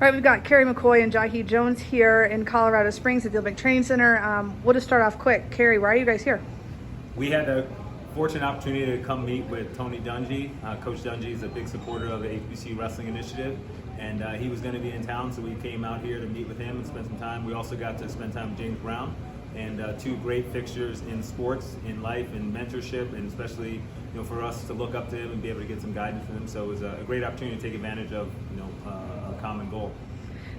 All right, we've got Kerry McCoy and Jahi Jones here in Colorado Springs at the Olympic Training Center. We'll just start off quick. Kerry, why are you guys here? We had the fortunate opportunity to come meet with Tony Dungy. Coach Dungy is a big supporter of the HBCU Wrestling Initiative, and he was going to be in town, so we came out here to meet with him and spend some time. We also got to spend time with James Brown, and two great fixtures in sports, in life, and mentorship, and especially for us to look up to him and be able to get some guidance from him. So it was a great opportunity to take advantage of a common goal.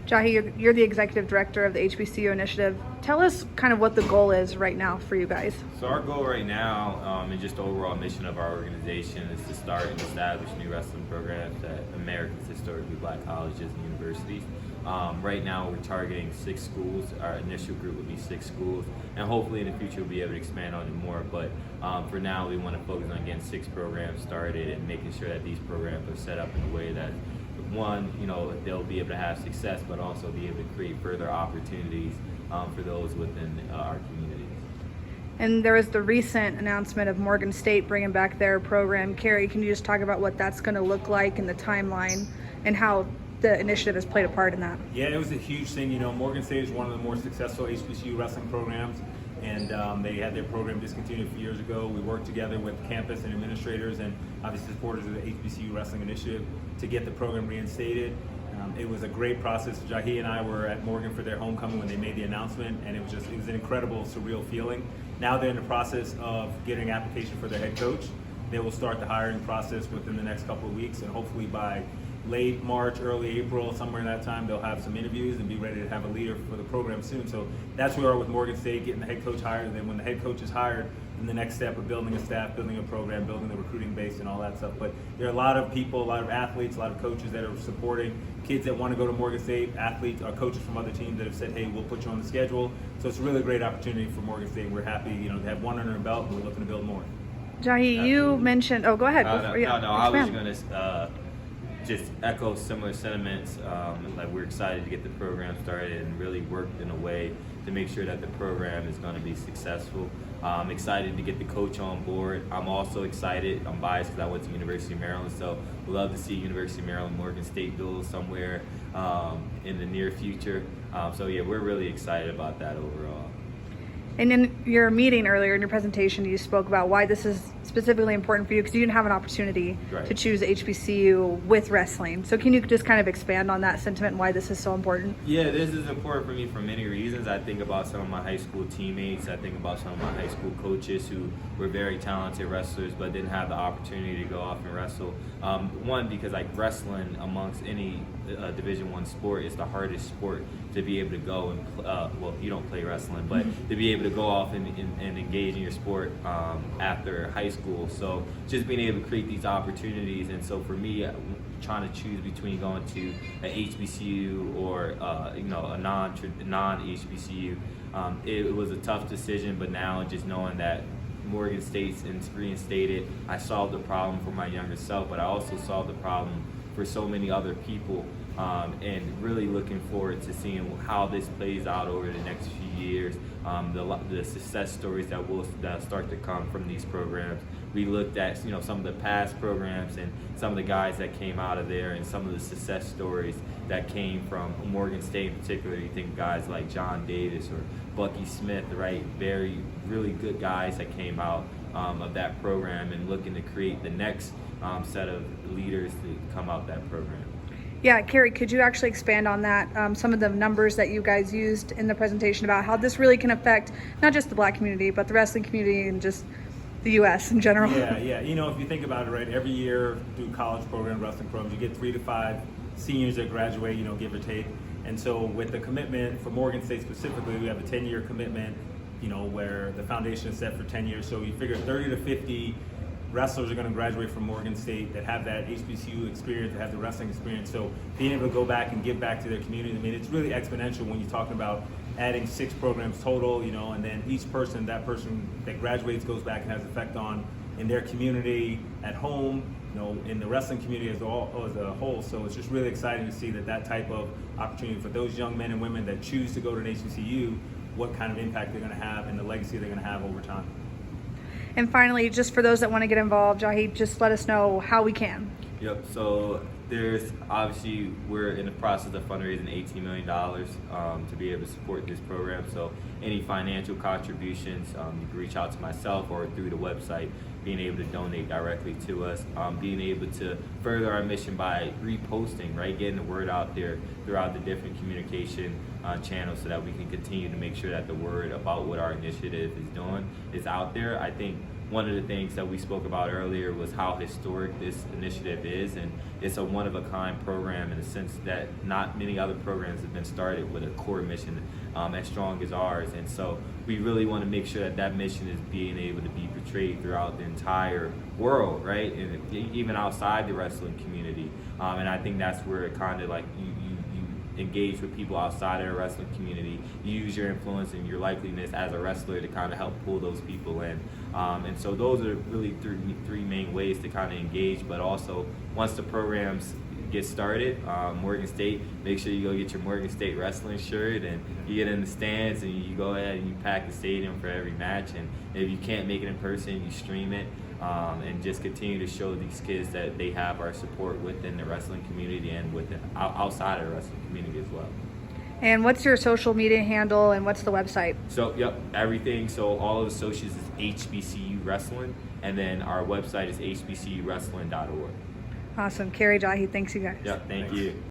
Jahi, you're the executive director of the HBCU Initiative. Tell us kind of what the goal is right now for you guys. So our goal right now, and just the overall mission of our organization, is to start and establish new wrestling programs at America's historically black colleges and universities. Right now we're targeting 6 schools. Our initial group will be 6 schools, and hopefully in the future we'll be able to expand on it more. But for now we want to focus on getting 6 programs started and making sure that these programs are set up in a way that, one, they'll be able to have success, but also be able to create further opportunities for those within our communities. And there was the recent announcement of Morgan State bringing back their program. Kerry, can you just talk about what that's going to look like in the timeline and how the initiative has played a part in that? Yeah, it was a huge thing. Morgan State is one of the more successful HBCU wrestling programs, and they had their program discontinued a few years ago. We worked together with campus and administrators and obviously supporters of the HBCU Wrestling Initiative to get the program reinstated. It was a great process. Jahi and I were at Morgan for their homecoming when they made the announcement, and it was an incredible, surreal feeling. Now they're in the process of getting an application for their head coach. They will start the hiring process within the next couple of weeks, and hopefully by late March, early April, somewhere in that time, they'll have some interviews and be ready to have a leader for the program soon. So that's where we are with Morgan State, getting the head coach hired. And then when the head coach is hired, then the next step of building a staff, building a program, building the recruiting base and all that stuff. But there are a lot of people, a lot of athletes, a lot of coaches that are supporting kids that want to go to Morgan State, athletes or coaches from other teams that have said, hey, we'll put you on the schedule. So it's a really great opportunity for Morgan State. We're happy to have one under our belt, and we're looking to build more. Jahi, you mentioned, go ahead. No, I was going to just echo similar sentiments. We're excited to get the program started and really worked in a way to make sure that the program is going to be successful. I'm excited to get the coach on board. I'm also excited. I'm biased because I went to University of Maryland, so we'd love to see University of Maryland, Morgan State build somewhere in the near future. So yeah, we're really excited about that overall. And in your meeting earlier in your presentation, you spoke about why this is specifically important for you because you didn't have an opportunity to choose HBCU with wrestling. So can you just kind of expand on that sentiment and why this is so important? Yeah, this is important for me for many reasons. I think about some of my high school teammates. I think about some of my high school coaches who were very talented wrestlers but didn't have the opportunity to go off and wrestle. One, because wrestling amongst any Division I sport is the hardest sport to be able to go and you don't play wrestling, but to be able to go off and engage in your sport after high school. So just being able to create these opportunities, and so for me, trying to choose between going to a HBCU or a non-HBCU, it was a tough decision. But now just knowing that Morgan State's reinstated, I solved the problem for my younger self, but I also solved the problem for so many other people, and really looking forward to seeing how this plays out over the next few years. The success stories that will start to come from these programs. We looked at some of the past programs and some of the guys that came out of there, and some of the success stories that came from Morgan State in particular. You think guys like John Davis or Bucky Smith, right? Really good guys that came out of that program, and looking to create the next set of leaders to come out that program. Yeah, Kerry, could you actually expand on that? Some of the numbers that you guys used in the presentation about how this really can affect not just the black community, but the wrestling community and just the U.S. in general. Yeah. If you think about it, right, every year through college program, wrestling programs, you get 3 to 5 seniors that graduate, give or take. And so with the commitment for Morgan State specifically, we have a 10-year commitment, where the foundation is set for 10 years. So you figure 30 to 50 wrestlers are going to graduate from Morgan State that have that HBCU experience, that have the wrestling experience. So being able to go back and give back to their community, it's really exponential when you're talking about adding 6 programs total, and then each person, that graduates goes back and has effect on in their community, at home, in the wrestling community as a whole. So it's just really exciting to see that type of opportunity for those young men and women that choose to go to an HBCU, what kind of impact they're going to have and the legacy they're going to have over time. And finally, just for those that want to get involved, Jahi, just let us know how we can. Yep, so there's obviously, we're in the process of fundraising $18 million to be able to support this program. So any financial contributions, you can reach out to myself or through the website, being able to donate directly to us, being able to further our mission by reposting, right, getting the word out there throughout the different communication channels so that we can continue to make sure that the word about what our initiative is doing is out there. I think one of the things that we spoke about earlier was how historic this initiative is, and it's a one-of-a-kind program in the sense that not many other programs have been started with a core mission as strong as ours. And so we really want to make sure that that mission is being able to be portrayed throughout the entire world, right, and even outside the wrestling community. And I think that's where it kind of like you engage with people outside of the wrestling community. You use your influence and your likeliness as a wrestler to kind of help pull those people in. And so those are really three main ways to kind of engage. But also, once the programs get started, Morgan State, make sure you go get your Morgan State wrestling shirt and you get in the stands and you go ahead and you pack the stadium for every match. And if you can't make it in person, you stream it. And just continue to show these kids that they have our support within the wrestling community and outside of the wrestling community as well. And what's your social media handle and what's the website? So, yep, everything. So all of the socials is HBCU Wrestling, and then our website is hbcurwrestling.org. Awesome. Kerry, Jahi, thanks you guys. Yep, thank you.